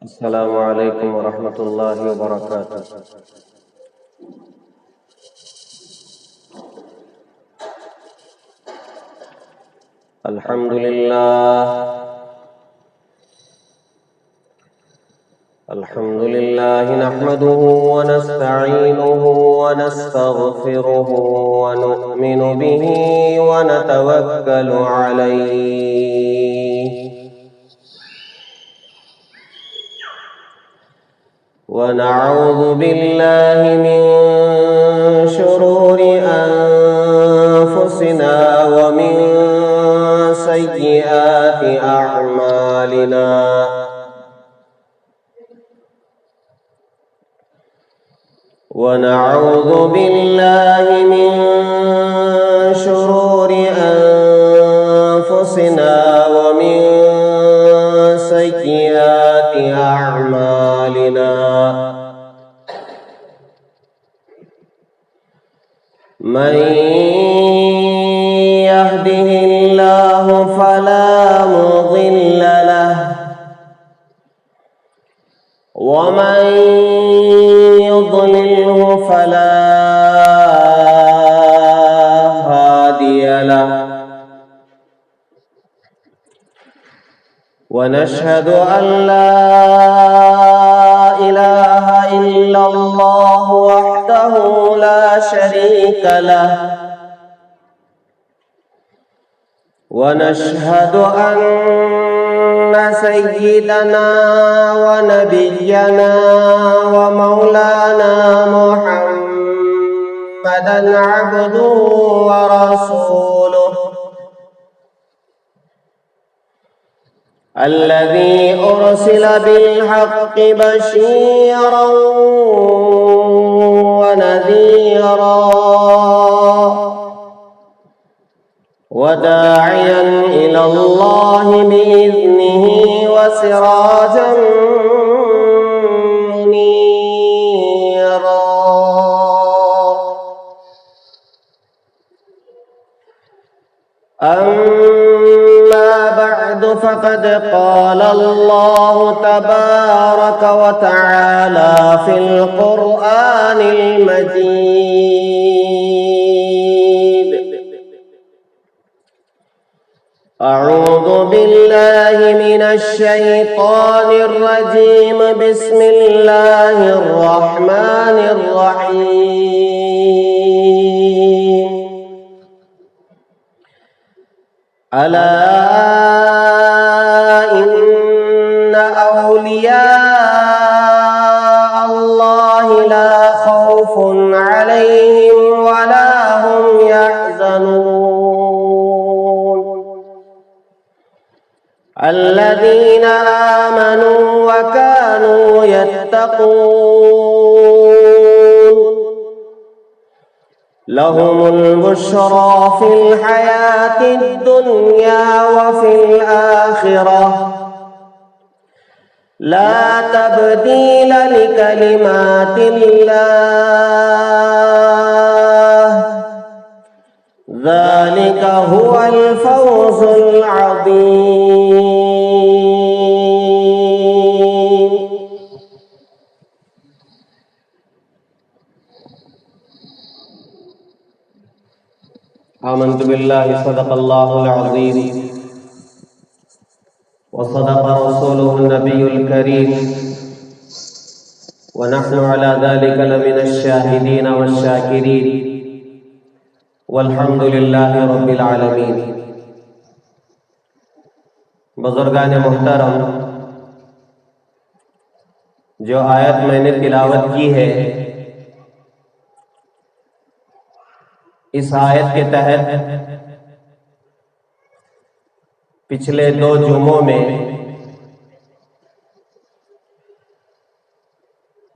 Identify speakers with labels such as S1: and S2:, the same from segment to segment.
S1: السلام علیکم ورحمۃ اللہ وبرکاتہ۔ الحمد للہ نحمده ونستعینه ونستغفره ونؤمن به ونتوکل علیہ ونعوذ باللہ من شرور انفسنا ومن سیئات اعمالنا، ونعوذ باللہ من شرور انفسنا ومن سیئات اعمالنا، من يهده الله فلا مضل له ومن يضلله فلا هادي له، ونشهد أن لا إله إلا الله وحده لا شريك له، ونشهد أن سيدنا ونبينا ومولانا محمدا عبده ورسوله الذي أرسل بالحق بشيرا ونذيرا وداعيا إلى الله بإذنه وسراجا منيرا، أما بعد فقد قال الله تبارك وتعالى في القرآن المجيد: أعوذ بالله من الشيطان الرجيم، بسم الله الرحمن الرحيم. ألا إن أولياء الله لا خوف عليهم ولا هم يحزنون، الذين آمنوا وكانوا يتقون، لهم البشرى في الحياة الدنيا وفي الآخرة، لا تبديل لكلمات الله، ذلك هو الفوز العظيم. آمنت بالله صدق الله العظيم وصدق رسوله النبي الكريم، ونحن على ذلك لمن الشاهدين والشاكرين، والحمد لله رب العالمين. بزرگان محترم، جو آیت میں نے تلاوت کی ہے، اس آیت کے تحت پچھلے 2 جمعوں میں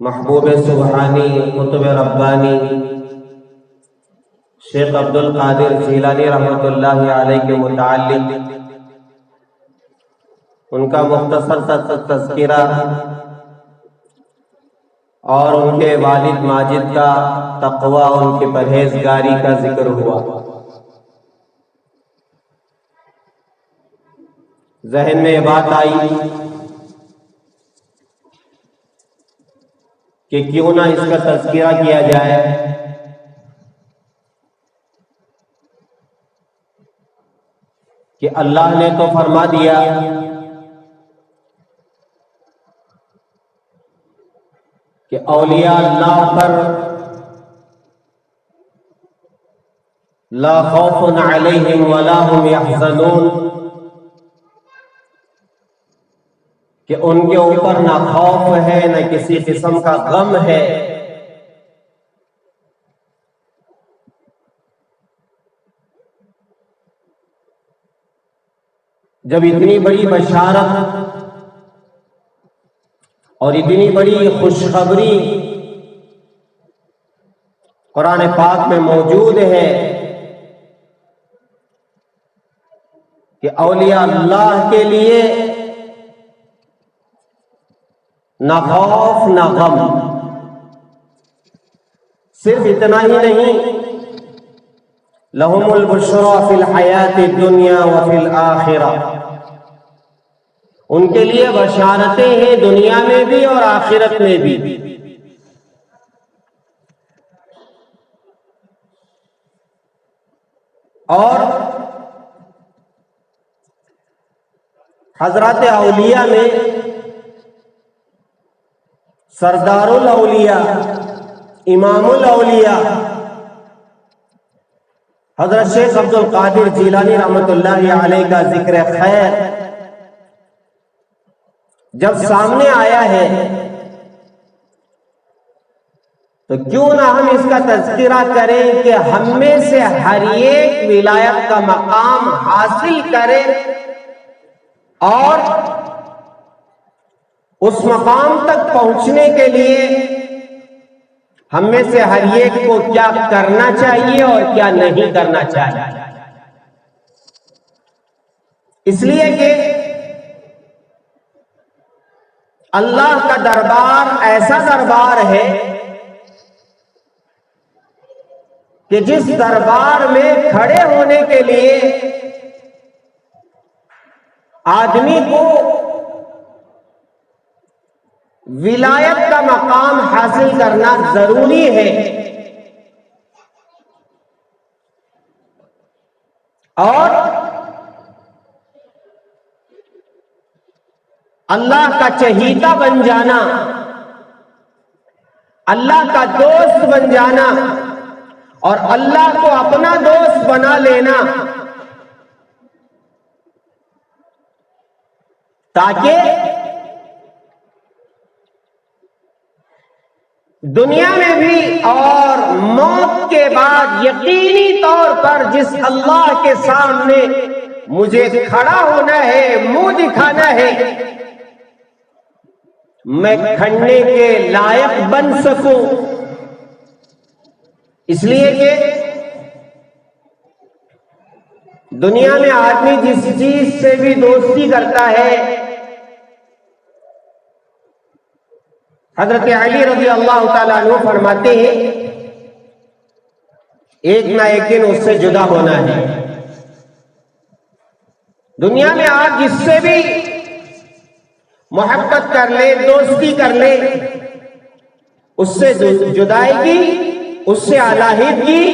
S1: محبوب سبحانی قطب ربانی شیخ عبدالقادر جیلانی رحمۃ اللہ علیہ کے متعلق ان کا مختصر سا تذکرہ اور ان کے والد ماجد کا تقوی، ان کی پرہیزگاری کا ذکر ہوا۔ ذہن میں یہ بات آئی کہ کیوں نہ اس کا تذکرہ کیا جائے۔ کہ اللہ نے تو فرما دیا کہ اولیاء اللہ پر لا خوف علیہم ولا هم یحزنون، کہ ان کے اوپر نہ خوف ہے نہ کسی قسم کا غم ہے۔ جب اتنی بڑی بشارت اور اتنی بڑی خوشخبری قرآن پاک میں موجود ہے کہ اولیاء اللہ کے لیے نہ خوف نہ غم، صرف اتنا ہی نہیں، لہم البشریٰ فی الحیات الدنیا وفی الآخرہ، ان کے لیے بشارتیں ہیں دنیا میں بھی اور آخرت میں بھی۔ اور حضرات اولیاء میں سردار الاولیاء، امام الاولیاء حضرت شیخ عبد القادر جیلانی رحمۃ اللہ علیہ کا ذکر خیر جب سامنے آیا ہے تو کیوں نہ ہم اس کا تذکرہ کریں کہ ہم میں سے ہر ایک ولایت کا مقام حاصل کرے اور اس مقام تک پہنچنے کے لیے ہم میں سے ہر ایک کو کیا کرنا چاہیے اور کیا نہیں کرنا چاہیے۔ اس لیے کہ اللہ کا دربار ایسا دربار ہے کہ جس دربار میں کھڑے ہونے کے لیے آدمی کو ولایت کا مقام حاصل کرنا ضروری ہے، اور اللہ کا چہیتا بن جانا، اللہ کا دوست بن جانا اور اللہ کو اپنا دوست بنا لینا، تاکہ دنیا میں بھی اور موت کے بعد یقینی طور پر جس اللہ کے سامنے مجھے کھڑا ہونا ہے، منہ دکھانا ہے، میں کھڑنے کے لائق بن سکوں۔ اس لیے کہ دنیا میں آدمی جس چیز سے بھی دوستی کرتا ہے، حضرت علی رضی اللہ تعالیٰ عنہ فرماتے ہیں ایک نہ ایک دن اس سے جدا ہونا ہے۔ دنیا میں آپ جس سے بھی محبت کر لے، دوستی کر لے، اس سے جدائیگی، اس سے علیحدگی،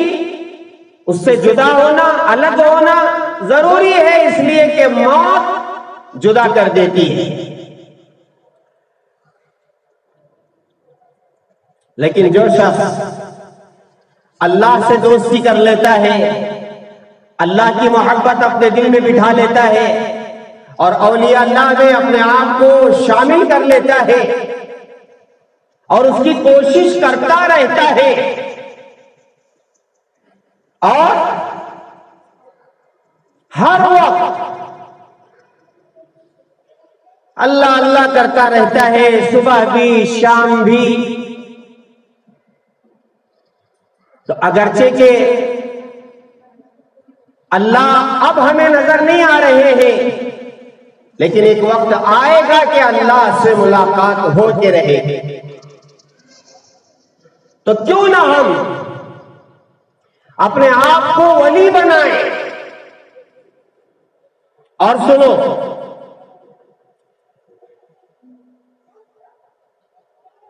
S1: اس سے جدا ہونا، الگ ہونا ضروری ہے، اس لیے کہ موت جدا کر دیتی ہے۔ لیکن جو شخص اللہ سے دوستی کر لیتا ہے، اللہ کی محبت اپنے دل میں بٹھا لیتا ہے اور اولیاء اللہ میں اپنے آپ کو شامل کر لیتا ہے اور اس کی کوشش کرتا رہتا ہے اور ہر وقت اللہ اللہ کرتا رہتا ہے، صبح بھی شام بھی، تو اگرچہ کہ اللہ اب ہمیں نظر نہیں آ رہے ہیں، لیکن ایک وقت آئے گا کہ اللہ سے ملاقات ہو کے رہے گی۔ تو کیوں نہ ہم اپنے آپ کو ولی بنائیں۔ اور سنو،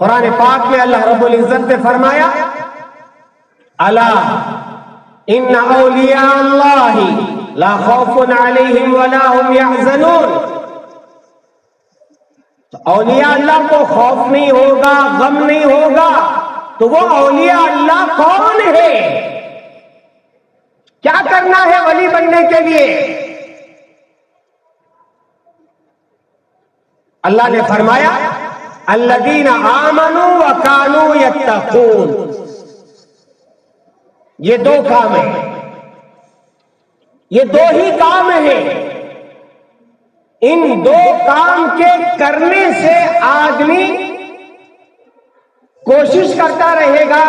S1: قرآن پاک میں اللہ رب العزت نے فرمایا الا ان اولیاء اللہ لا خوف علیہم ولا هم يحزنون. تو اولیاء اللہ کو خوف نہیں ہوگا، غم نہیں ہوگا. تو وہ اولیاء اللہ کون ہے؟ کیا کرنا ہے ولی بننے کے لیے؟ اللہ نے فرمایا الذین آمنوا وکانوا یتقون. یہ دو کام ہیں، یہ دو ہی کام ہیں. ان دو کام کے کرنے سے آدمی کوشش کرتا رہے گا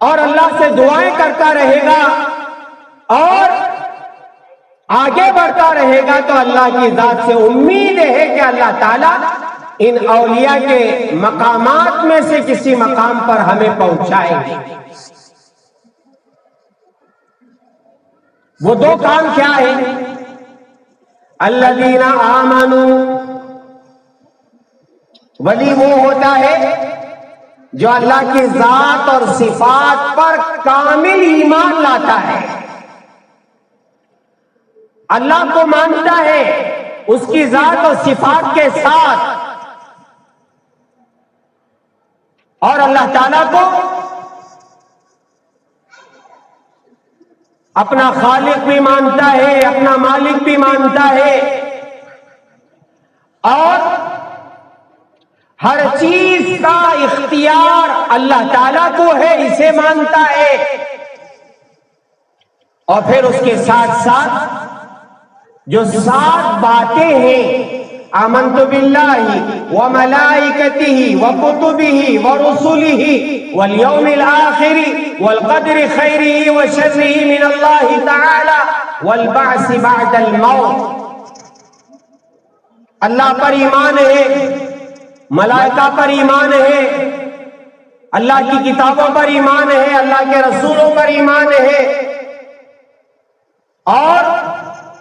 S1: اور اللہ سے دعائیں کرتا رہے گا اور آگے بڑھتا رہے گا، تو اللہ کی ذات سے امید ہے کہ اللہ تعالیٰ ان اولیاء کے مقامات میں سے کسی مقام پر ہمیں پہنچائیں گے. وہ دو کام کیا ہے؟ الذین آمنوا، ولی وہ ہوتا ہے جو اللہ کی ذات اور صفات پر کامل ایمان لاتا ہے، اللہ کو مانتا ہے اس کی ذات اور صفات کے ساتھ، اور اللہ تعالیٰ کو اپنا خالق بھی مانتا ہے، اپنا مالک بھی مانتا ہے، اور ہر چیز کا اختیار اللہ تعالیٰ کو ہے، اسے مانتا ہے. اور پھر اس کے ساتھ ساتھ جو 7 باتیں ہیں، آمنت باللہ وملائکتہ وکتبہ ورسلہ والیوم الآخر والقدر خیرہ وشرہ من اللہ تعالی والبعث بعد الموت. اللہ پر ایمان ہے، ملائکہ پر ایمان ہے، اللہ کی کتابوں پر ایمان ہے، اللہ کے رسولوں پر ایمان ہے، اور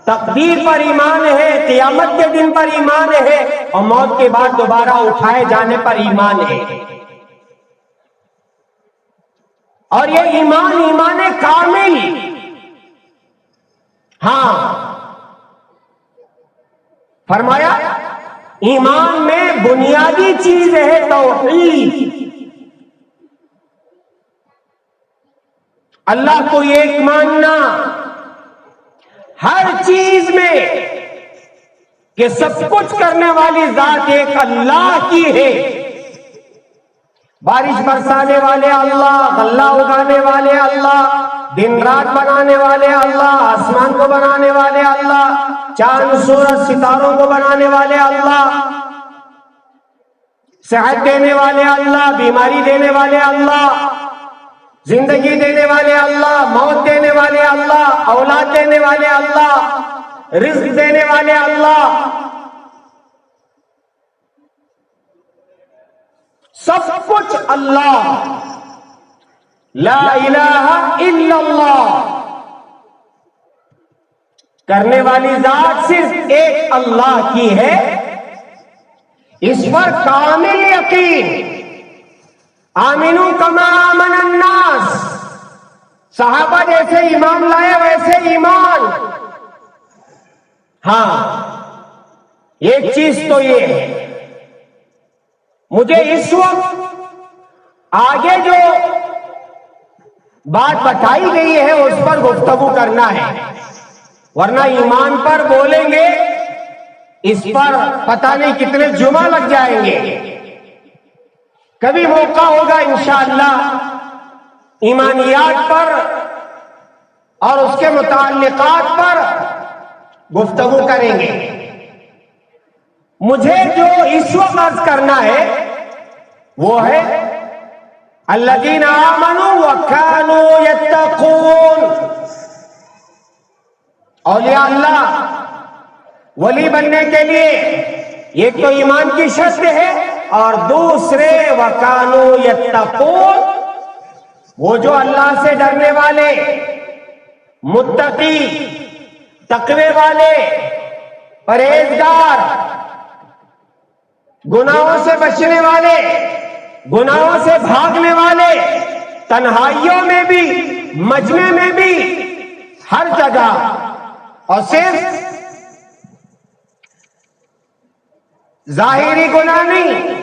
S1: تقدیر پر ایمان ہے، قیامت کے دن پر ایمان ہے، اور موت کے بعد دوبارہ اٹھائے جانے پر ایمان ہے. اور یہ ایمان کامل. ہاں، فرمایا ایمان میں بنیادی چیز ہے توحید، اللہ کو ایک ماننا ہر چیز میں، کہ سب کچھ کرنے والی ذات ایک اللہ کی ہے. بارش برسانے والے اللہ، غلہ اگانے والے اللہ، دن رات بنانے والے اللہ، آسمان کو بنانے والے اللہ، چاند سورج ستاروں کو بنانے والے اللہ، صحت دینے والے اللہ، بیماری دینے والے اللہ، زندگی دینے والے اللہ، موت دینے والے اللہ، اولاد دینے والے اللہ، رزق دینے والے اللہ. سب کچھ اللہ، لا الہ الا اللہ. کرنے والی ذات صرف ایک اللہ کی ہے، اس پر کامل یقین. آمنو کما آمن الناس، صحابہ جیسے ایمان لائے ویسے ایمان. ہاں، ایک چیز تو یہ ہے، مجھے اس وقت آگے جو بات بتائی گئی ہے اس پر گفتگو کرنا ہے، ورنہ ایمان پر بولیں گے اس پر پتہ نہیں کتنے جمعہ لگ جائیں گے. کبھی موقع ہوگا انشاءاللہ ایمانیات پر اور اس کے متعلقات پر گفتگو کریں گے. مجھے جو اس وقت عرض کرنا ہے وہ ہے الذین آمنوا وکانوا یتقون. اولیاء اللہ ولی بننے کے لیے ایک تو ایمان کی شرط ہے، اور دوسرے وکانوا یتقون، وہ جو اللہ سے ڈرنے والے، متقی، تقوی والے، پرہیزگار، گناہوں سے بچنے والے، گناہوں سے بھاگنے والے، تنہائیوں میں بھی، مجمع میں بھی، ہر جگہ، اور صرف ظاہری گناہ نہیں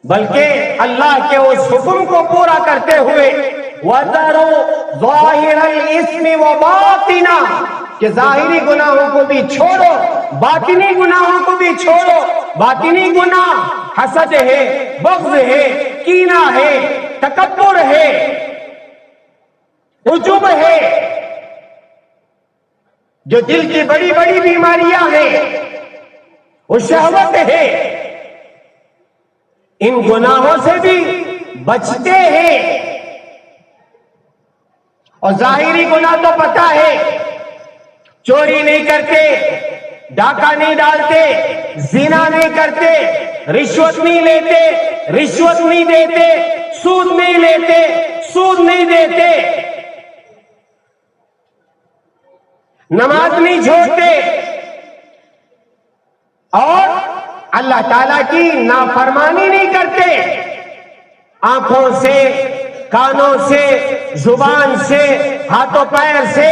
S1: بلکہ اللہ کے اس حکم کو پورا کرتے ہوئے وَذَرُوا ظَاهِرَ الْإِثْمِ وَبَاطِنَهُ، کہ ظاہری گناہوں کو بھی چھوڑو، باطنی گناہوں کو بھی چھوڑو۔ باطنی گناہ حسد ہے، بغض ہے، کینہ ہے، تکبر ہے، عجب ہے، جو دل کی بڑی بڑی بیماریاں ہیں، وہ شہوت ہے، ان گناہوں سے بھی بچتے ہیں۔ اور ظاہری گناہ تو پتہ ہے، چوری نہیں کرتے، ڈاکہ نہیں ڈالتے، زنا نہیں کرتے، رشوت نہیں لیتے، رشوت نہیں دیتے، سود نہیں لیتے، سود نہیں دیتے، نماز نہیں چھوڑتے، اور اللہ تعالیٰ کی نافرمانی نہیں کرتے۔ آنکھوں سے، کانوں سے، زبان سے، ہاتھوں پیر سے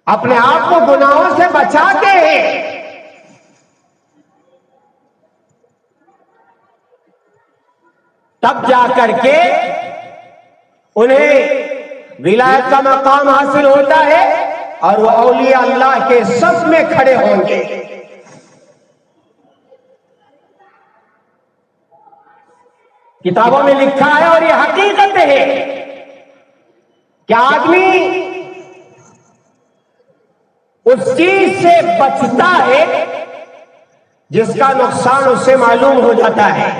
S1: اپنے آپ کو گناہوں سے بچاتے ہیں۔ تب جا کر کے انہیں ولایت کا مقام حاصل ہوتا ہے اور وہ اولیاء اللہ کے صف میں کھڑے ہوں گے۔ کتابوں میں لکھا ہے اور یہ حقیقت ہے کہ آدمی اس چیز سے بچتا ہے جس کا نقصان اس سے معلوم ہو جاتا ہے۔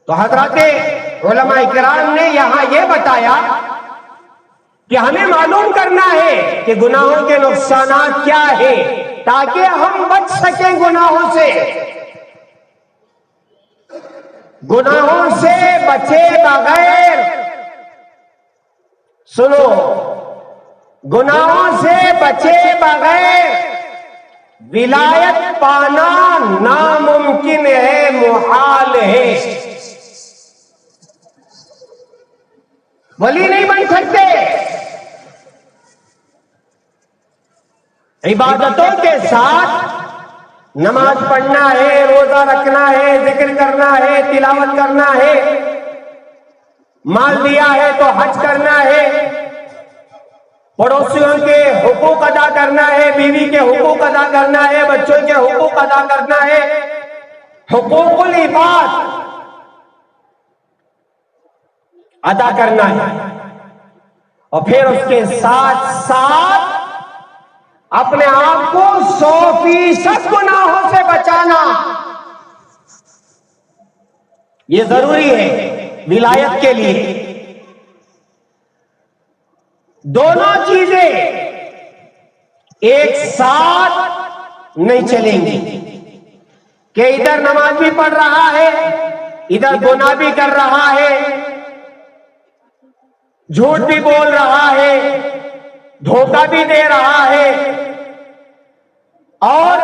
S1: تو حضرات علماء کرام نے یہاں یہ بتایا کہ ہمیں معلوم کرنا ہے کہ گناہوں کے نقصانات کیا ہیں تاکہ ہم بچ سکیں گناہوں سے۔ گناہوں سے بچے بغیر، سنو، گناہوں سے بچے بغیر ولایت پانا ناممکن ہے، محال ہے۔ ولی نہیں بن سکتے۔ عبادتوں کے ساتھ نماز پڑھنا ہے، روزہ رکھنا ہے، ذکر کرنا ہے، تلاوت کرنا ہے، مال دیا ہے تو حج کرنا ہے، پڑوسیوں کے حقوق ادا کرنا ہے، بیوی کے حقوق ادا کرنا ہے، بچوں کے حقوق ادا کرنا ہے، حقوق العباد ادا کرنا ہے، اور پھر اس کے ساتھ ساتھ اپنے آپ کو 100% گناہوں سے بچانا، یہ ضروری ہے ولایت کے لیے۔ دونوں چیزیں ایک ساتھ نہیں چلیں گی کہ ادھر نماز بھی پڑھ رہا ہے، ادھر گناہ بھی کر رہا ہے، جھوٹ بھی بول رہا ہے، دھوکہ بھی دے رہا ہے، اور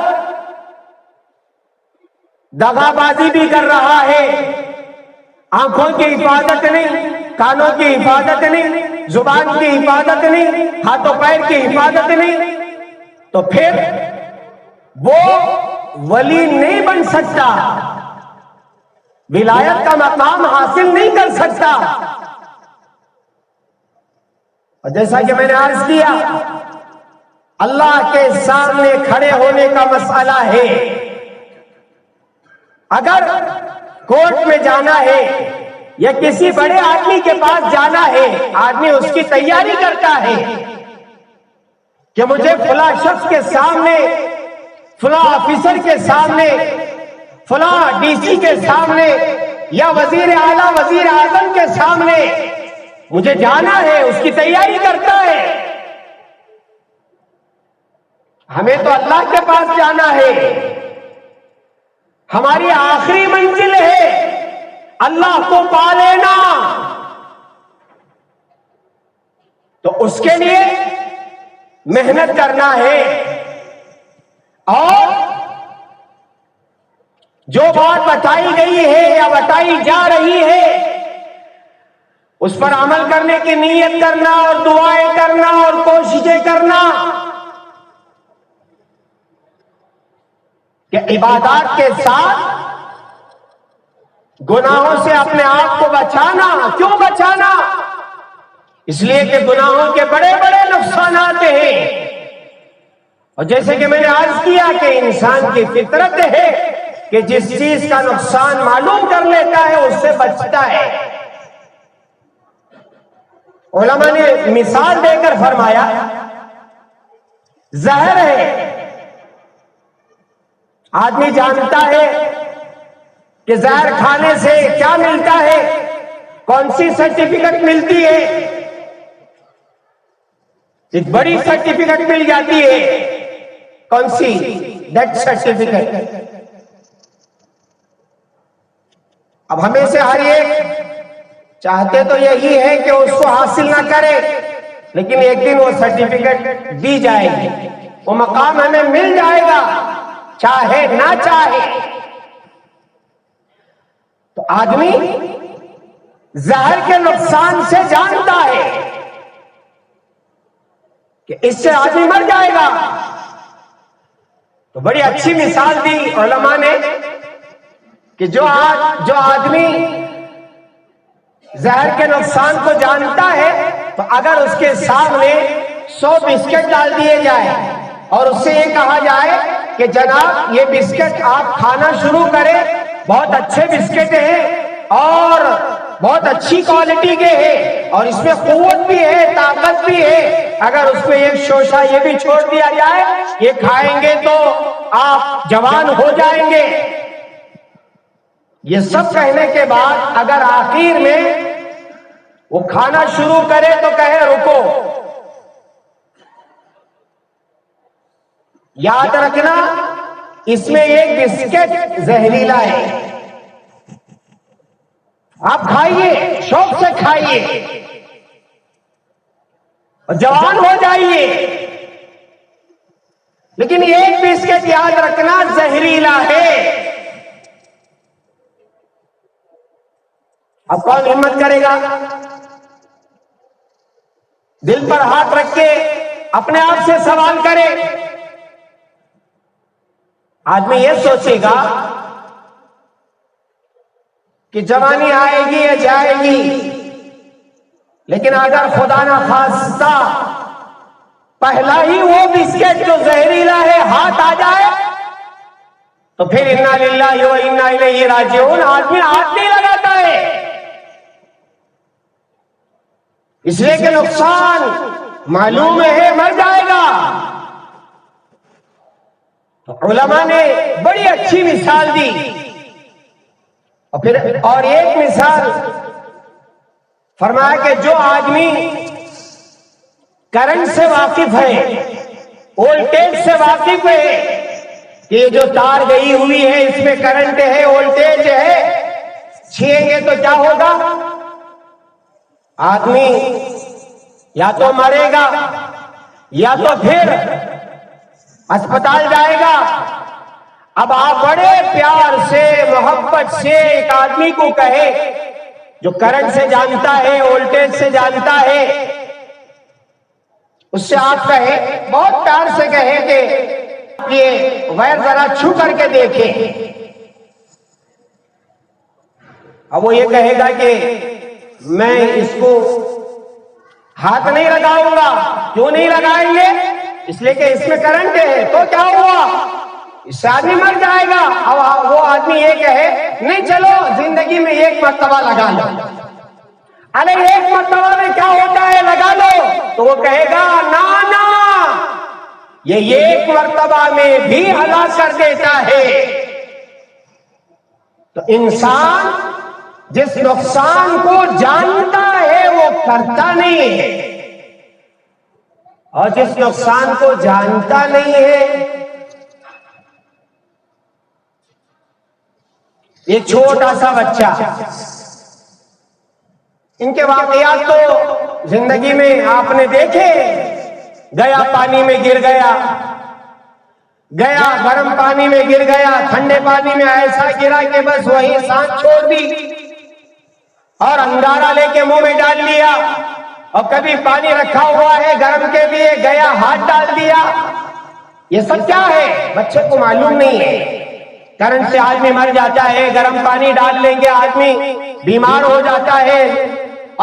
S1: دغا بازی بھی کر رہا ہے، آنکھوں کی حفاظت نہیں، کانوں کی حفاظت نہیں، زبان کی حفاظت نہیں، ہاتھوں پیر کی حفاظت نہیں، تو پھر وہ ولی نہیں بن سکتا، ولایت کا مقام حاصل نہیں کر سکتا۔ اور جیسا کہ میں نے عرض کیا، اللہ کے سامنے کھڑے ہونے کا مسئلہ ہے۔ اگر کورٹ میں جانا ہے یا کسی بڑے آدمی کے پاس جانا ہے، آدمی اس کی تیاری کرتا ہے کہ مجھے فلاں شخص کے سامنے، فلاں آفیسر کے سامنے، فلاں ڈی سی کے سامنے یا وزیر اعلیٰ، وزیر اعظم کے سامنے مجھے جانا ہے، اس کی تیاری کرتا ہے۔ ہمیں تو اللہ کے پاس جانا ہے، ہماری آخری منزل ہے اللہ کو پا لینا۔ تو اس کے لیے محنت کرنا ہے اور جو بات بتائی گئی ہے یا بتائی جا رہی ہے اس پر عمل کرنے کی نیت کرنا اور دعائیں کرنا اور کوششیں کرنا کہ عبادات کے ساتھ گناہوں سے اپنے آپ کو بچانا. کیوں بچانا؟ اس لیے کہ گناہوں کے بڑے بڑے نقصانات ہیں، اور جیسے کہ میں نے عرض کیا کہ انسان کی فطرت ہے کہ جس چیز کا نقصان معلوم کر لیتا ہے اس سے بچتا ہے. علماء نے مثال دے کر فرمایا زہر ہے، آدمی جانتا ہے کہ زہر کھانے سے کیا ملتا ہے، کون سی سرٹیفکیٹ ملتی ہے. ایک بڑی سرٹیفکیٹ مل جاتی ہے، کون سی؟ Death certificate. اب ہمیں سے ہر ایک چاہتے تو یہی ہے کہ اس کو حاصل نہ کرے، لیکن ایک دن وہ سرٹیفکیٹ دی جائے گی، وہ مقام ہمیں مل جائے گا چاہے نہ چاہے. تو آدمی زہر کے نقصان سے جانتا ہے کہ اس سے آدمی مر جائے گا. تو بڑی اچھی مثال دی علماء نے کہ جو آدمی زہر کے نقصان کو جانتا ہے تو اگر اس کے سامنے 100 بسکٹ ڈال دیے جائے اور اس سے یہ کہا جائے کہ جناب یہ بسکٹ آپ کھانا شروع کریں، بہت اچھے بسکٹ ہیں اور بہت اچھی کوالٹی کے ہیں اور اس میں قوت بھی ہے، طاقت بھی ہے، اگر اس میں ایک شوشہ یہ بھی چھوڑ دیا جائے یہ کھائیں گے تو آپ جوان ہو جائیں گے. یہ سب کہنے کے بعد اگر آخر میں وہ کھانا شروع کرے تو کہے رکو، یاد رکھنا اس میں ایک بسکٹ زہریلا ہے، آپ کھائیے، شوق سے کھائیے اور جوان ہو جائیے، لیکن ایک بسکٹ یاد رکھنا زہریلا ہے. اب کون ہمت کرے گا؟ دل پر ہاتھ رکھ کے اپنے آپ سے سوال کرے. آدمی یہ سوچے گا کہ جوانی آئے گی یا جائے گی، لیکن اگر خدا نہ خواستہ پہلا ہی وہ بسکٹ جو زہریلا ہے ہاتھ آ جائے تو پھر انا للہ و انا الیہ راجعون آدمی ہاتھ نہیں لگاتا ہے، اس لیے کہ نقصان معلوم ہے مر جائے گا. تو علماء نے بڑی اچھی مثال دی. اور پھر اور ایک مثال فرمایا کہ جو آدمی کرنٹ سے واقف ہے، وولٹیج سے واقف ہے کہ یہ جو تار گئی ہوئی ہے اس میں کرنٹ ہے، وولٹیج ہے، چھیئیں گے تو کیا ہوگا؟ آدمی یا تو مرے گا یا تو پھر اسپتال جائے گا. اب آپ بڑے پیار سے محبت سے ایک آدمی کو کہے جو کرنٹ سے جانتا ہے، وولٹیج سے جانتا ہے، اس سے آپ کہے، بہت پیار سے کہے کہ یہ وائر ذرا چھو کر کے دیکھیں. اب وہ یہ کہے گا کہ میں اس کو ہاتھ نہیں لگاؤں گا. کیوں نہیں لگائیں گے؟ اس لیے کہ اس میں کرنٹ ہے. تو کیا ہوا؟ اس سے آدمی مر جائے گا. اب وہ آدمی یہ کہے نہیں چلو زندگی میں ایک مرتبہ لگا لو. ارے ایک مرتبہ میں کیا ہوتا ہے، لگا لو. تو وہ کہے گا نا نا، یہ ایک مرتبہ میں بھی ہلاک کر دیتا ہے. تو انسان جس نقصان کو جانتا ہے وہ کرتا نہیں ہے، اور جس نقصان کو جانتا نہیں ہے، ایک چھوٹا سا بچہ، ان کے واقعات تو زندگی میں آپ نے دیکھے گیا پانی میں گر گیا، گیا گرم پانی میں گر گیا، ٹھنڈے پانی میں ایسا گرا کہ بس وہی سانس چھوڑ دی اور انگارہ لے کے منہ میں ڈال لیا، اور کبھی پانی رکھا ہوا ہے گرم کے لیے، گیا ہاتھ ڈال دیا۔ یہ سب کیا ہے؟ بچے کو معلوم نہیں ہے۔ کرنٹ سے آدمی مر جاتا ہے، گرم پانی ڈال لیں گے آدمی بیمار ہو جاتا ہے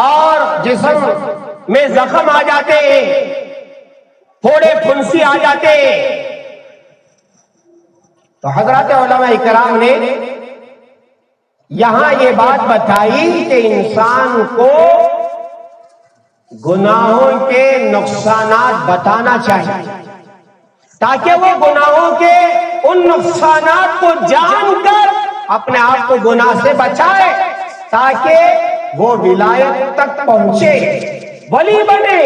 S1: اور جسم میں زخم آ جاتے ہیں، پھوڑے پھنسی آ جاتے ہیں۔ تو حضرات علماء اکرام نے یہاں یہ بات بتائی کہ انسان کو گناہوں کے نقصانات بتانا چاہیے تاکہ وہ گناہوں کے ان نقصانات کو جان کر اپنے آپ کو گناہ سے بچائے، تاکہ وہ ولایت تک پہنچے، ولی بنے۔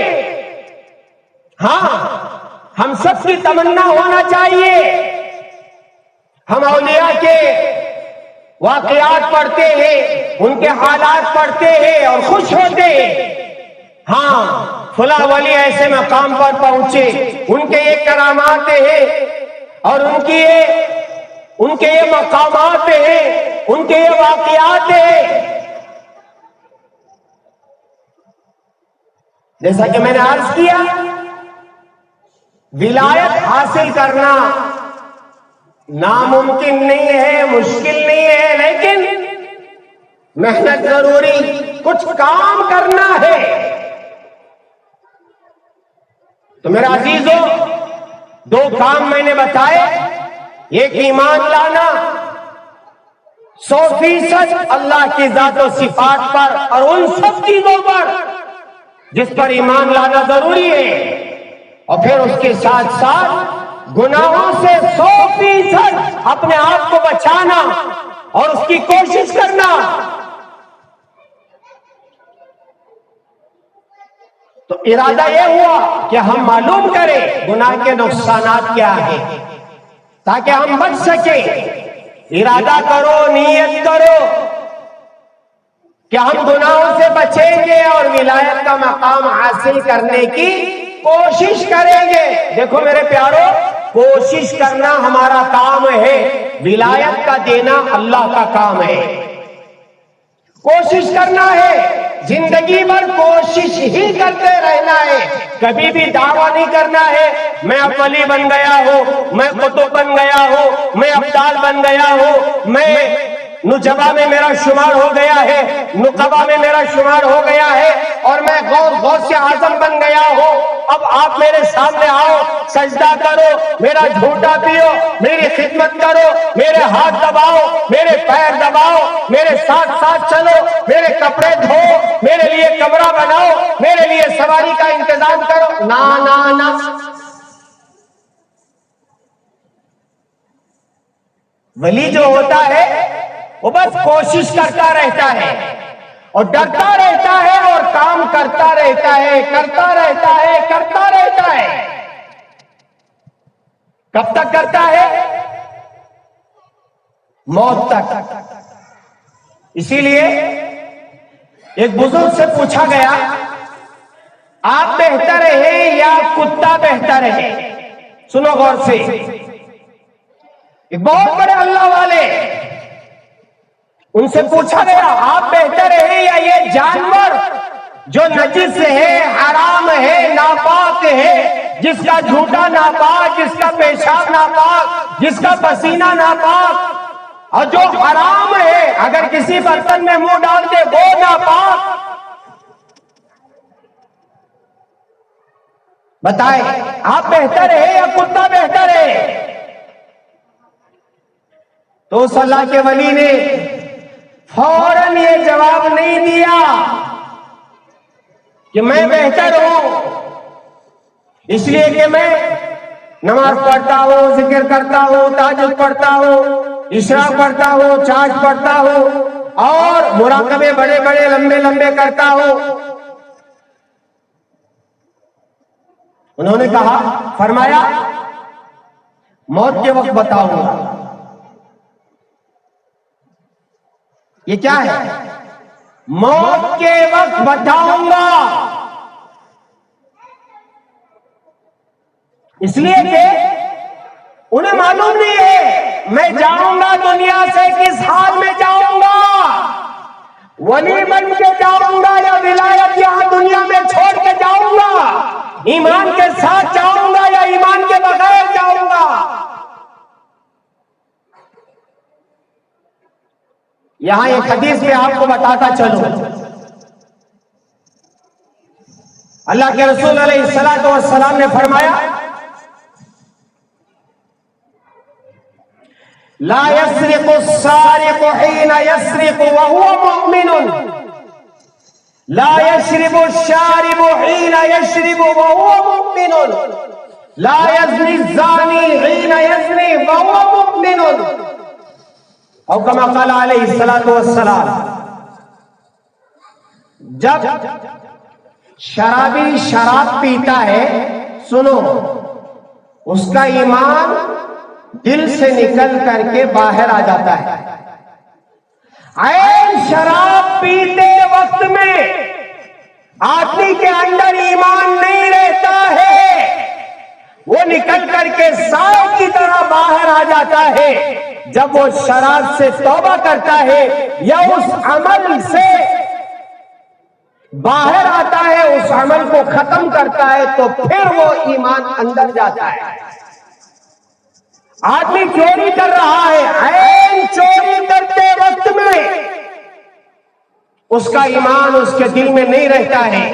S1: ہاں، ہم سب کی تمنا ہونا چاہیے، ہم اولیاء کے واقعات پڑھتے ہیں، ان کے حالات پڑھتے ہیں اور خوش ہوتے ہیں۔ ہاں، فلاں ولی ایسے مقام پر پہنچے، ان کے یہ کرامات ہیں اور ان کے یہ مقامات ہیں، ان کے یہ واقعات ہیں۔ جیسا کہ میں نے عرض کیا، ولایت حاصل کرنا ناممکن نہیں ہے، مشکل نہیں ہے، لیکن محنت ضروری، کچھ کام کرنا ہے۔ تو میرا عزیزو، دو کام میں نے بتائے، ایک ایمان لانا 100% اللہ کی ذات و صفات پر اور ان سب چیزوں پر جس پر ایمان لانا ضروری ہے، اور پھر اس کے ساتھ ساتھ گناہوں سے 100% اپنے آپ کو بچانا اور اس کی کوشش کرنا۔ تو ارادہ یہ ہوا کہ ہم معلوم کریں گناہ کے نقصانات کیا ہیں تاکہ ہم بچ سکیں۔ ارادہ کرو، نیت کرو کہ ہم گناہوں سے بچیں گے اور ولایت کا مقام حاصل کرنے کی کوشش کریں گے۔ دیکھو میرے پیارو، کوشش کرنا ہمارا کام ہے، ولایت کا دینا اللہ کا کام ہے۔ کوشش کرنا ہے، زندگی بھر کوشش ہی کرتے رہنا ہے، کبھی بھی دعویٰ نہیں کرنا ہے میں اب ولی بن گیا ہوں، میں قطب بن گیا ہوں، میں ابدال بن گیا ہوں، میں نجبہ میں میرا شمار ہو گیا ہے، نقبہ میں میرا شمار ہو گیا ہے، اور میں غوث اعظم بن گیا ہوں۔ اب آپ میرے سامنے آؤ، سجدہ کرو، میرا جھوٹا پیو، میری خدمت کرو، میرے ہاتھ دباؤ، میرے پیر دباؤ، میرے ساتھ ساتھ چلو، میرے کپڑے دھو، میرے لیے کمرہ بناؤ، میرے لیے سواری کا انتظام کرو۔ نا نا نا، ولی جو ہوتا ہے وہ بس کوشش کرتا رہتا ہے اور ڈرتا رہتا ہے اور کام کرتا رہتا ہے، کرتا رہتا ہے، کرتا رہتا ہے۔ کب تک کرتا ہے؟ موت تک۔ اسی لیے ایک بزرگ سے پوچھا گیا، آپ بہتر ہیں یا کتا بہتر ہے؟ سنو غور سے، ایک بہت بڑے اللہ والے، ان سے پوچھا گیا آپ بہتر ہیں یا یہ جانور جو نجس ہے، حرام ہے، ناپاک ہے، جس کا جھوٹا ناپاک، جس کا پیشاب ناپاک، جس کا پسینہ ناپاک، اور جو حرام ہے اگر کسی برتن میں منہ ڈال دے وہ ناپاک؟ بتائیں آپ بہتر ہے یا کتا بہتر ہے؟ تو اس اللہ کے ولی نے فوراً یہ جواب نہیں دیا کہ میں بہتر ہوں، اس لیے کہ میں نماز پڑھتا ہوں، ذکر کرتا ہوں، تہجد پڑھتا ہوں، اشراق پڑھتا ہوں، چاش پڑھتا ہوں، اور مراقبے بڑے بڑے لمبے لمبے کرتا ہوں۔ انہوں نے کہا، فرمایا موت کے وقت بتاؤں گا۔ یہ کیا ہے؟ موت کے وقت بتاؤں گا۔ اس لیے کہ انہیں معلوم نہیں ہے میں جاؤں گا دنیا سے کس حال میں جاؤں گا، ولی بن کے جاؤں گا یا ولایت یہاں دنیا میں چھوڑ کے جاؤں گا، ایمان کے ساتھ جاؤں گا یا ایمان کے بغیر جاؤں گا۔ یہاں ایک حدیث میں آپ کو بتاتا چلوں، اللہ کے رسول علیہ الصلوۃ والسلام نے فرمایا لا يسرق السارق حين يسرق وهو مؤمن، لا يشرب الشارب حين يشرب وهو مؤمن، لا يزني الزاني حين يزني وهو مؤمن، او كما قال علیہ الصلوۃ والسلام۔ جب شرابی شراب پیتا ہے، سنو، اس کا ایمان دل سے نکل کر کے باہر آ جاتا ہے۔ عین شراب پیتے وقت میں آدمی کے اندر ایمان نہیں رہتا ہے، وہ نکل کر کے سائے کی طرح باہر آ جاتا ہے۔ جب وہ شراب سے توبہ کرتا ہے یا اس عمل سے باہر آتا ہے، اس عمل کو ختم کرتا ہے، تو پھر وہ ایمان اندر جاتا ہے۔ آدمی چوری کر رہا ہے، عین چوری کرتے وقت میں اس کا ایمان اس کے دل میں نہیں رہتا ہے۔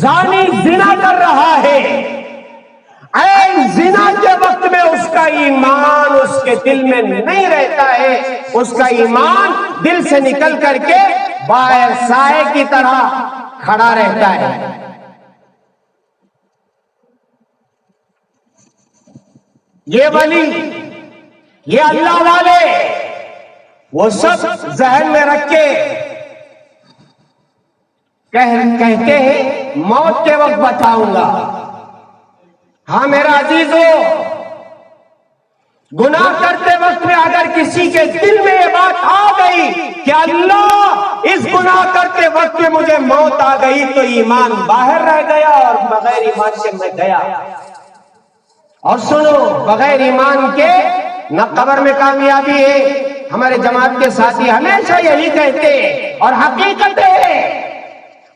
S1: زانی زنا کر رہا ہے، عین زنا کے وقت میں اس کا ایمان اس کے دل میں نہیں رہتا ہے، اس کا ایمان دل سے نکل کر کے باہر سائے کی طرح کھڑا رہتا ہے۔ یہ ولی، یہ اللہ والے، وہ سب ذہن میں رکھ کے کہتے ہیں موت کے وقت بتاؤں گا۔ ہاں میرا عزیزو، گناہ کرتے وقت میں اگر کسی کے دل میں یہ بات آ گئی کہ اللہ اس گناہ کرتے وقت میں مجھے موت آ گئی، تو ایمان باہر رہ گیا اور بغیر ایمان کے میں گیا۔ اور سنو، بغیر ایمان کے نہ قبر میں کامیابی ہے۔ ہمارے جماعت کے ساتھی ہمیشہ یہی کہتے ہیں، اور حقیقت ہے،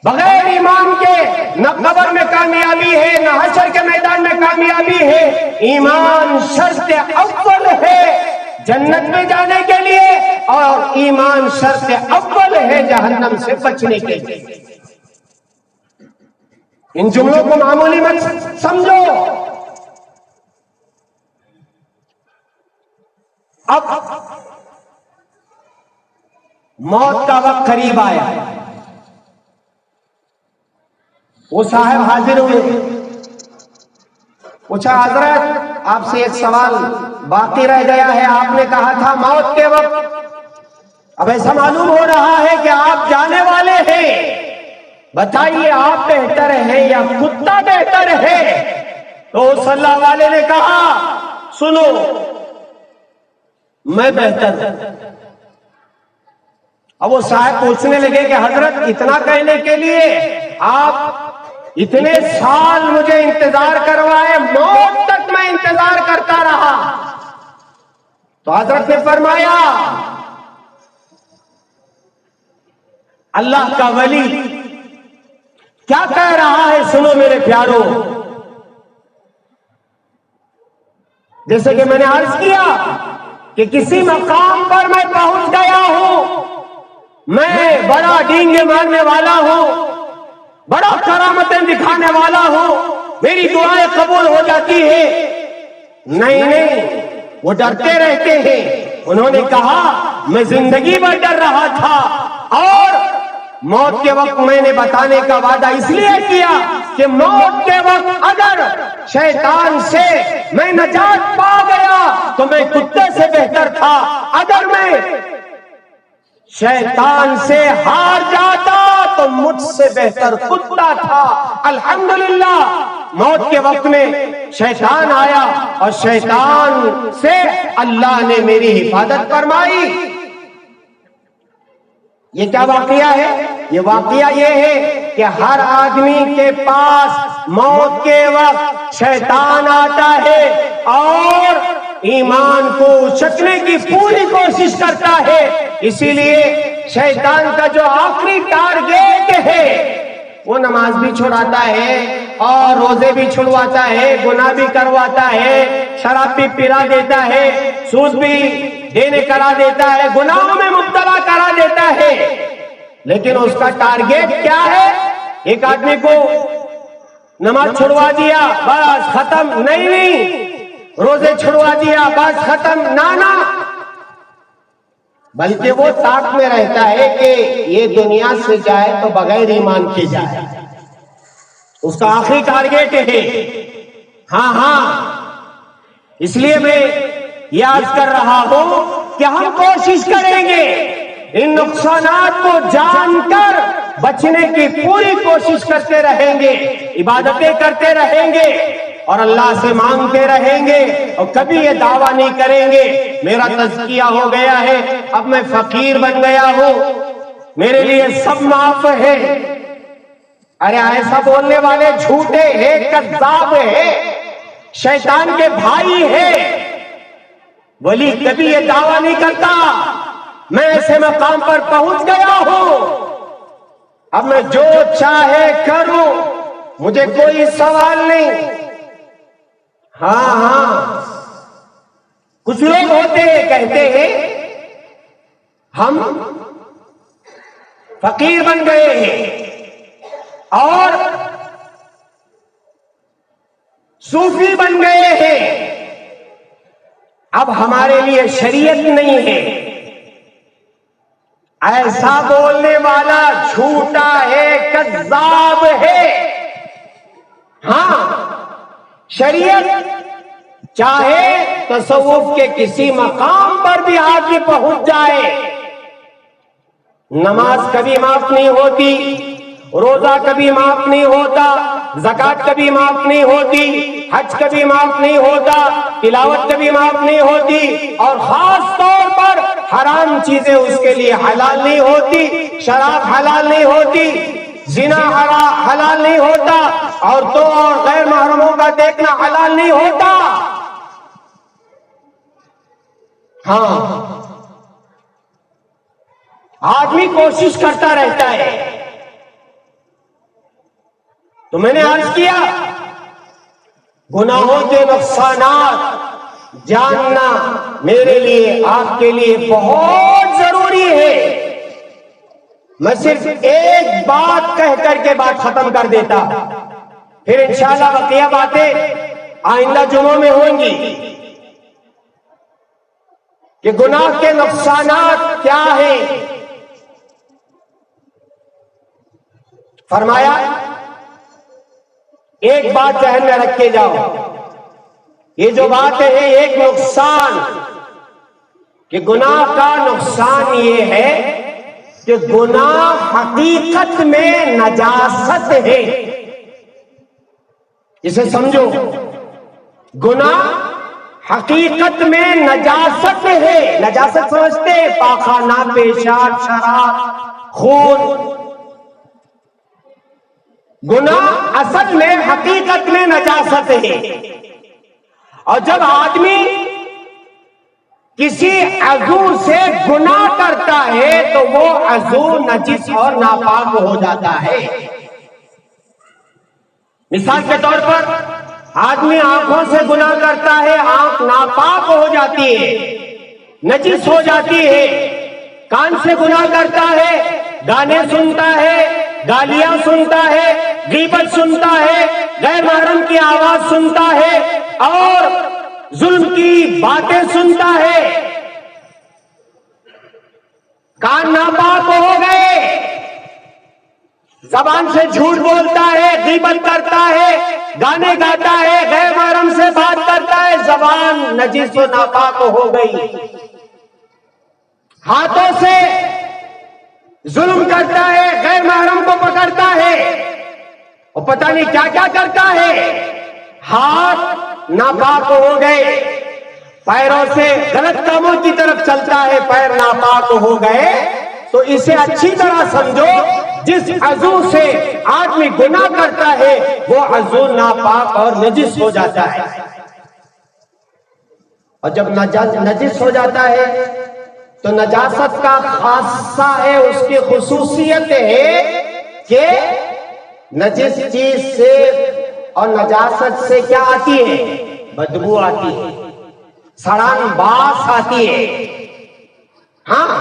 S1: بغیر ایمان کے نہ قبر میں کامیابی ہے، نہ حشر کے میدان میں کامیابی ہے۔ ایمان شرط اول ہے جنت میں جانے کے لیے، اور ایمان شرط اول ہے جہنم سے بچنے کے لیے۔ ان جملوں کو معمولی مت سمجھو۔ اب موت کا وقت قریب آیا، وہ صاحب حاضر ہوئے، پوچھا حضرت آپ سے ایک سوال باقی رہ گیا ہے، آپ نے کہا تھا موت کے وقت، اب ایسا معلوم ہو رہا ہے کہ آپ جانے والے ہیں، بتائیے آپ بہتر ہیں یا کتا بہتر ہے؟ تو صلی اللہ علیہ نے کہا سنو، میں بہتر ہوں۔ اب وہ صاحب پوچھنے لگے کہ حضرت اتنا کہنے کے لیے آپ اتنے سال مجھے انتظار کروائے، موت تک میں انتظار کرتا رہا۔ تو حضرت نے فرمایا اللہ کا ولی کیا کہہ رہا ہے، سنو میرے پیارو۔ جیسے کہ میں نے عرض کیا کہ کسی مقام پر میں پہنچ گیا ہوں، میں بڑا ڈینگے مارنے والا ہوں، بڑا کرامتیں دکھانے والا ہوں، میری دعائیں قبول ہو جاتی ہیں۔ نہیں، وہ ڈرتے رہتے ہیں۔ انہوں نے کہا میں زندگی بھر ڈر رہا تھا، اور موت کے وقت میں نے بتانے کا وعدہ اس لیے کیا کہ موت کے وقت اگر شیطان سے میں نجات پا گیا تو میں کتے سے بہتر تھا، اگر میں شیطان سے ہار جاتا تو مجھ سے بہتر کتا تھا۔ الحمدللہ موت کے وقت میں شیطان آیا اور شیطان سے اللہ نے میری حفاظت فرمائی۔ یہ کیا واقعہ ہے؟ یہ واقعہ یہ ہے کہ ہر آدمی کے پاس موت کے وقت شیطان آتا ہے اور ایمان کو اچکنے کی پوری کوشش کرتا ہے. اسی لیے شیطان کا جو آخری ٹارگیٹ ہے وہ نماز بھی چھڑاتا ہے اور روزے بھی چھڑواتا ہے، گناہ بھی کرواتا ہے، شراب بھی پلا دیتا ہے، سود بھی دینے کرا دیتا ہے، گناہوں میں مبتلا کرا دیتا ہے. لیکن اس کا ٹارگیٹ کیا ہے؟ ایک آدمی کو نماز چھڑوا دیا بس ختم، نہیں، روزے چھڑوا دیا بس ختم، نہ، بلکہ وہ تاک میں رہتا ہے کہ یہ دنیا سے جائے تو بغیر ایمان کے جائے. اس کا آخری ٹارگیٹ ہے. ہاں اس لیے میں یاد کر رہا ہوں کہ ہم کوشش کریں گے ان نقصانات کو جان کر بچنے کی پوری کوشش کرتے رہیں گے، عبادتیں کرتے رہیں گے اور اللہ سے مانگتے رہیں گے اور کبھی یہ دعویٰ نہیں کریں گے میرا تزکیہ ہو گیا ہے، اب میں فقیر بن گیا ہوں، میرے لیے سب معاف ہے. ارے ایسا بولنے والے جھوٹے ہیں، کذاب ہیں، شیطان کے بھائی ہیں. ولی کبھی یہ دعویٰ نہیں کرتا میں ایسے مقام پر پہنچ گیا ہوں، اب میں جو چاہے کروں، مجھے کوئی سوال نہیں. ہاں کچھ لوگ ہوتے ہیں کہتے ہیں ہم فقیر بن گئے ہیں اور صوفی بن گئے ہیں، اب ہمارے لیے شریعت نہیں ہے. ایسا بولنے والا جھوٹا ہے، کذاب ہے. ہاں شریعت چاہے تصوف کے کسی مقام پر بھی آدمی پہنچ جائے، نماز کبھی معاف نہیں ہوتی، روزہ کبھی معاف نہیں ہوتا، زکوٰۃ کبھی معاف نہیں ہوتی، حج کبھی معاف نہیں ہوتا، تلاوت کبھی معاف نہیں ہوتی، اور خاص طور پر حرام چیزیں اس کے لیے حلال نہیں ہوتی. شراب حلال نہیں ہوتی، زنا حلال نہیں ہوتا، عورتوں اور غیر محرموں کا دیکھنا حلال نہیں ہوتا. ہاں آدمی کوشش کرتا رہتا ہے. تو میں نے عرض کیا گناہوں کے نقصانات جاننا میرے لیے آپ کے لیے بہت ضروری ہے. میں صرف ایک بات کہہ کر کے بات ختم کر دیتا، پھر انشاءاللہ بقیہ باتیں آئندہ جمعوں میں ہوں گی کہ گناہ کے نقصانات کیا ہیں. فرمایا ایک بات ذہن میں رکھ کے جاؤ، یہ جو بات ہے ایک نقصان کہ گناہ کا نقصان یہ ہے کہ گناہ حقیقت میں نجاست ہے. اسے سمجھو، گناہ حقیقت میں نجاست ہے. نجاست سمجھتے ہیں؟ پاخانہ، پیشاب، شراب، خون. گناہ اصل میں حقیقت میں نجاست ہے. اور جب آدمی کسی عضو سے گناہ کرتا ہے تو وہ عضو نجس اور ناپاک ہو جاتا ہے. مثال کے طور پر آدمی آنکھوں سے گناہ کرتا ہے، آنکھ ناپاک ہو جاتی ہے، نجس ہو جاتی ہے. کان سے گناہ کرتا ہے، گانے سنتا ہے، گالیاں سنتا ہے، غیبت سنتا ہے، غیر محرم کی آواز سنتا ہے اور ظلم کی باتیں سنتا ہے. کان ناپاک ہو گئے، زبان سے جھوٹ بولتا ہے، غیبت کرتا ہے، گانے گاتا ہے، غیر محرم سے بات کرتا ہے، زبان نجس و ناپاک ہو گئی. ہاتھوں سے ظلم کرتا ہے، غیر محرم کو پکڑتا ہے اور پتہ نہیں کیا کیا کرتا ہے. ہاتھ ناپاک ہو گئے. پیروں سے غلط کاموں کی طرف چلتا ہے، پیر ناپاک ہو گئے. تو اسے اچھی طرح سمجھو، جس عضو سے آدمی گناہ کرتا ہے وہ عضو ناپاک اور نجس ہو جاتا ہے، اور جب نجس ہو جاتا ہے تو نجاست کا خاصہ ہے، اس کی خصوصیت ہے کہ نجس چیز سے اور نجاست سے کیا آتی ہے؟ بدبو آتی ہے، سڑان باس آتی ہے۔ ہاں،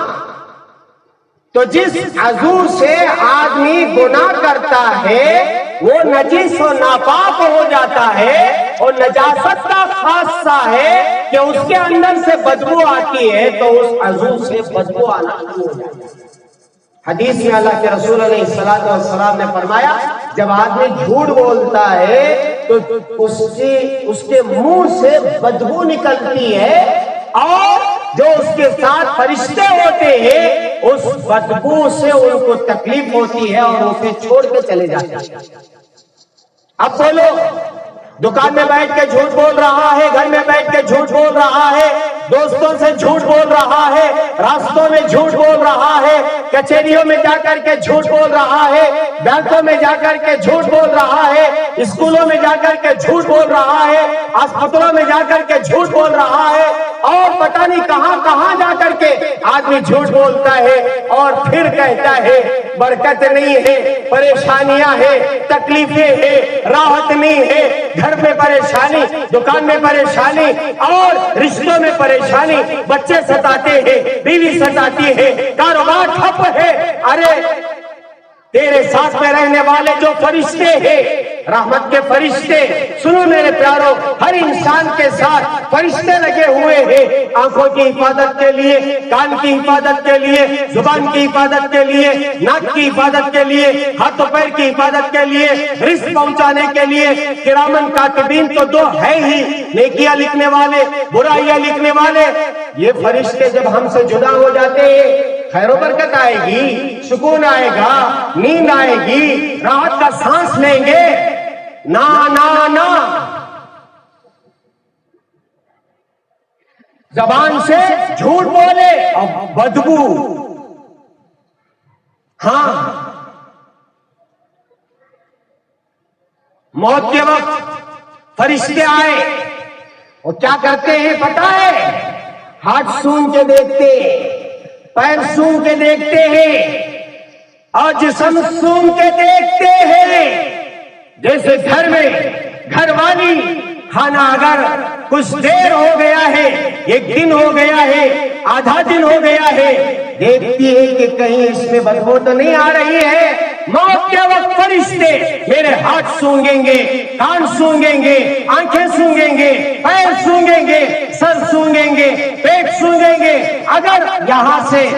S1: تو جس عضو سے آدمی گناہ کرتا ہے وہ نجس و ناپاک ہو جاتا ہے، اور نجاست کا خاصہ ہے کہ اس کے اندر سے بدبو آتی ہے، تو اس عضو سے بدبو آنا شروع ہو جاتا ہے۔ حدیث میں اللہ کے رسول علیہ الصلوۃ والسلام نے فرمایا، جب آدمی جھوٹ بولتا ہے تو اس کے منہ سے بدبو نکلتی ہے، اور جو اس کے ساتھ فرشتے ہوتے ہیں اس بدبو سے ان کو تکلیف ہوتی ہے اور اسے چھوڑ کے چلے جاتے ہیں۔ اب بولو، دکان میں بیٹھ کے جھوٹ بول رہا ہے، گھر میں بیٹھ کے جھوٹ بول رہا ہے، دوستوں سے جھوٹ بول رہا ہے، راستوں میں جھوٹ بول رہا ہے، کچہریوں میں جا کر کے جھوٹ بول رہا ہے، بینکوں میں جا کر کے جھوٹ بول رہا ہے، اسکولوں میں جا کر کے جھوٹ بول رہا ہے، اسپتالوں میں جا کر کے جھوٹ بول رہا ہے، اور پتہ نہیں کہاں کہاں جا کر کے آدمی جھوٹ بولتا ہے، اور پھر کہتا ہے برکت نہیں ہے، پریشانیاں ہیں، تکلیفیں ہیں، راحت نہیں ہے، گھر میں پریشانی، دکان میں پریشانی، اور رشتوں میں پریشانی، بچے ستاتے ہیں، بیوی ستاتی ہے، کاروبار ٹھپ ہے۔ ارے تیرے ساتھ میں رہنے والے جو فرشتے ہیں، رحمت کے فرشتے، سنو میرے پیارو، ہر انسان کے ساتھ فرشتے لگے ہوئے ہیں، آنکھوں کی حفاظت کے لیے، کان کی حفاظت کے لیے، زبان کی حفاظت کے لیے، ناک کی حفاظت کے لیے، ہاتھ پیر کی حفاظت کے لیے، رزق پہنچانے کے لیے۔ کرامن کاتبین تو دو ہے ہی، نیکیاں لکھنے والے، برائیاں لکھنے والے۔ یہ فرشتے جب ہم سے جدا ہو جاتے ہیں، خیر و برکت آئے گی، سکون آئے گا، نیند آئے گی، راحت کا سانس لیں گے؟ نا نا نا، زبان سے جھوٹ بولے اور بدبو۔ ہاں، موت کے وقت فرشتے آئے اور کیا کرتے ہیں پتہ ہے؟ ہاتھ سون کے دیکھتے، پیر سون کے دیکھتے ہیں، اور جسم سون کے دیکھتے ہیں۔ جیسے گھر میں گھر والی کھانا اگر کچھ دیر ہو گیا ہے، ایک دن ہو گیا ہے، آدھا دن ہو گیا ہے، دیکھتی ہے کہ کہیں اس میں بدبو تو نہیں آ رہی ہے۔ موت کے وقت فرشتے میرے ہاتھ سونگیں گے، کان سونگیں گے، آنکھیں سونگیں گے، پیر سونگیں گے، سر سونگیں گے، پیٹ سونگیں گے۔ اگر یہاں سے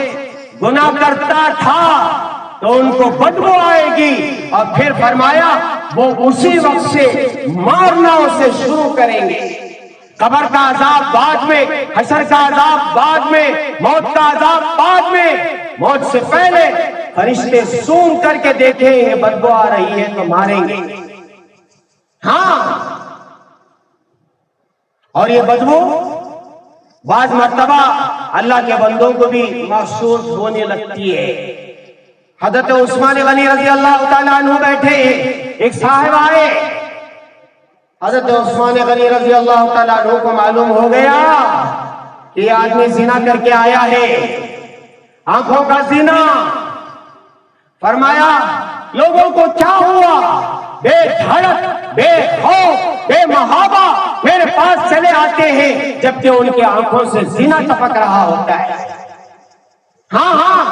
S1: گناہ کرتا تھا تو ان کو بدبو آئے گی، اور پھر فرمایا وہ اسی وقت سے مارنا اسے شروع کریں گے۔ قبر کا عذاب بعد میں، حشر کا عذاب بعد میں، موت کا عذاب بعد میں۔ موت سے پہلے فرشتے سون کر کے دیکھیں یہ بدبو آ رہی ہے تو ماریں گے۔ ہاں، اور یہ بدبو بعض مرتبہ اللہ کے بندوں کو بھی محسوس ہونے لگتی ہے۔ حضرت عثمان غنی رضی اللہ تعالیٰ عنہ بیٹھے، ایک صاحب آئے، حضرت عثمان غنی رضی اللہ تعالیٰ عنہ کو معلوم ہو گیا کہ یہ آدمی زنا کر کے آیا ہے، آنکھوں کا زنا۔ فرمایا لوگوں کو کیا ہوا؟ بے دھڑک، بے خوف، بے محابہ میرے پاس چلے آتے ہیں جبکہ ان کی آنکھوں سے زنا ٹپک رہا ہوتا ہے۔ ہاں ہاں،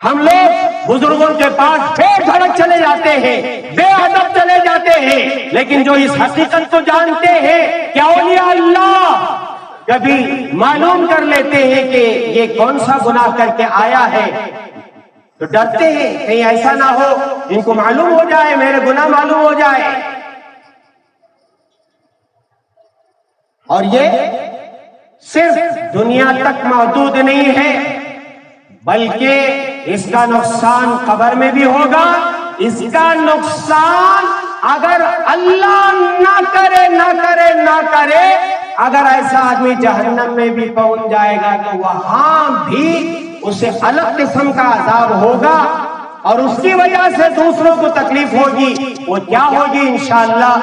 S1: ہم لوگ بزرگوں کے پاس بے دھڑک چلے جاتے ہیں، بے ادب چلے جاتے ہیں، لیکن جو اس حقیقت کو جانتے ہیں کہ اولیاء اللہ کبھی معلوم کر لیتے ہیں کہ یہ کون سا گناہ کر کے آیا ہے، تو ڈرتے ہیں کہیں ایسا نہ ہو ان کو معلوم ہو جائے، میرے گناہ معلوم ہو جائے۔ اور یہ صرف دنیا تک محدود نہیں ہے، بلکہ اس کا نقصان قبر میں بھی ہوگا۔ اس کا نقصان اگر اللہ نہ کرے نہ کرے نہ کرے، اگر ایسا آدمی جہنم میں بھی پہنچ جائے گا تو وہاں بھی اسے الگ قسم کا عذاب ہوگا اور اس کی وجہ سے دوسروں کو تکلیف ہوگی. وہ کیا ہوگی انشاءاللہ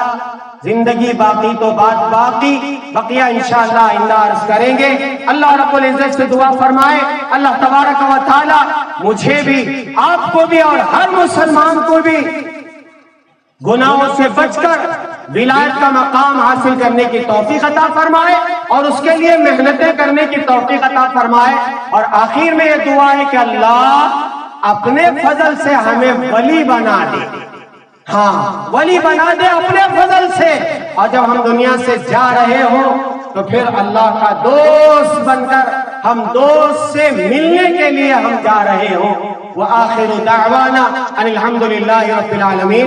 S1: زندگی باقی تو بات باقی، بقیہ انشاءاللہ آئندہ عرض کریں گے. اللہ رب العزت سے دعا فرمائے اللہ تبارک و تعالی مجھے بھی، آپ کو بھی اور ہر مسلمان کو بھی گناہوں سے بچ کر ولایت کا مقام حاصل کرنے کی توفیق عطا فرمائے اور اس کے لیے محنتیں کرنے کی توفیق عطا فرمائے. اور آخر میں یہ دعا ہے کہ اللہ اپنے فضل سے ہمیں ولی بنا دے. ہاں ولی بنا دے اپنے فضل سے، اور جب ہم دنیا سے جا رہے ہوں تو پھر اللہ کا دوست بن کر ہم دوست سے ملنے کے لیے ہم جا رہے ہوں. وآخر دعوانا ان الحمد للہ رب العالمین.